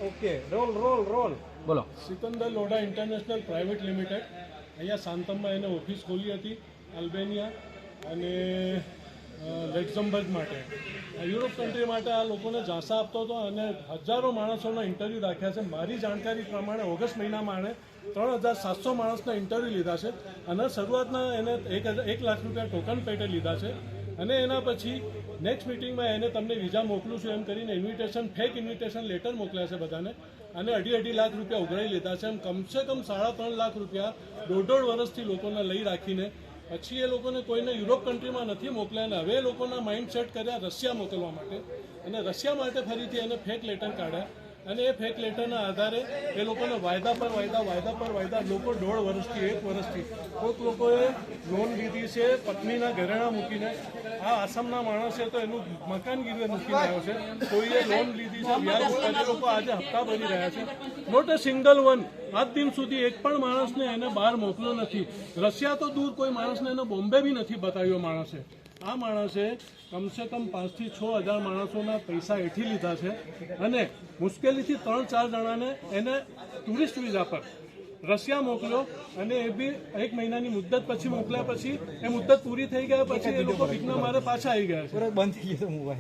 Okay, role roll roll. બોલો. Sikandar Lodha international private limited અહીંયા સાંતમમાં એને ઓફિસ ખોલી હતી અલ્બેનિયા અને લક્ઝમબર્ગ માટે, યુરોપ કન્ટ્રી માટે આ લોકોને ઝાંસા આપતો હતો અને હજારો માણસોના ઇન્ટરવ્યૂ રાખ્યા છે. મારી જાણકારી પ્રમાણે ઓગસ્ટ મહિનામાં એણે 3700 માણસના ઇન્ટરવ્યૂ લીધા છે અને શરૂઆતના એને 1 લાખ રૂપિયા ટોકન પેટે લીધા છે અને એના પછી નેક્સ્ટ મિટિંગમાં એને તમને વિઝા મોકલું છું એમ કરીને ફેક ઇન્વિટેશન લેટર મોકલ્યા છે બધાને અને 2.5 લાખ રૂપિયા ઉઘરાઈ લીધા છે. એમ કમસે કમ 3.5 લાખ રૂપિયા દોઢ વર્ષથી લોકોને લઈ રાખીને પછી એ લોકોને કોઈને યુરોપ કન્ટ્રીમાં નથી મોકલ્યા અને હવે એ લોકોના માઇન્ડ સેટ કર્યા રશિયા મોકલવા માટે અને રશિયા માટે ફરીથી એને ફેક લેટર કાઢ્યા અને એ ફેક લેટરના આધારે એ લોકોને વાયદા પર વાયદા લોકો 1.5 વર્ષથી 1 વર્ષથી કોઈક લોકોએ લોન લીધી છે પત્નીના ઘરેણા મૂકીને. આ આસામના માણસે તો એનું મકાન ગીરવે મૂકીને આવ્યો છે. કોઈએ લોન લીધી છે વ્યાજ ઉપર, એ લોકો આજે હપ્તા ભરી રહ્યા છે. Not a single one. આજ દિન સુધી એક પણ માણસને એને બહાર મોકલ્યો નથી. રશિયા તો દૂર, કોઈ માણસને એને બોમ્બે બી નથી બતાવ્યો માણસે. આ માણસે કમસે કમ 5 થી 6 હજાર માણસોના પૈસા એઠી લીધા છે અને મુશ્કેલીથી 3-4 જણાને એને ટુરિસ્ટ વિઝા પર રશિયા મોકલ્યો અને એ બી 1 મહિનાની મુદ્દત પછી મોકલ્યા. પછી એ મુદ્દત પૂરી થઈ ગયા પછી એ લોકો પીકના મારે પાછા આવી ગયા છે. બંધ થઈ ગયો મોબાઈલ.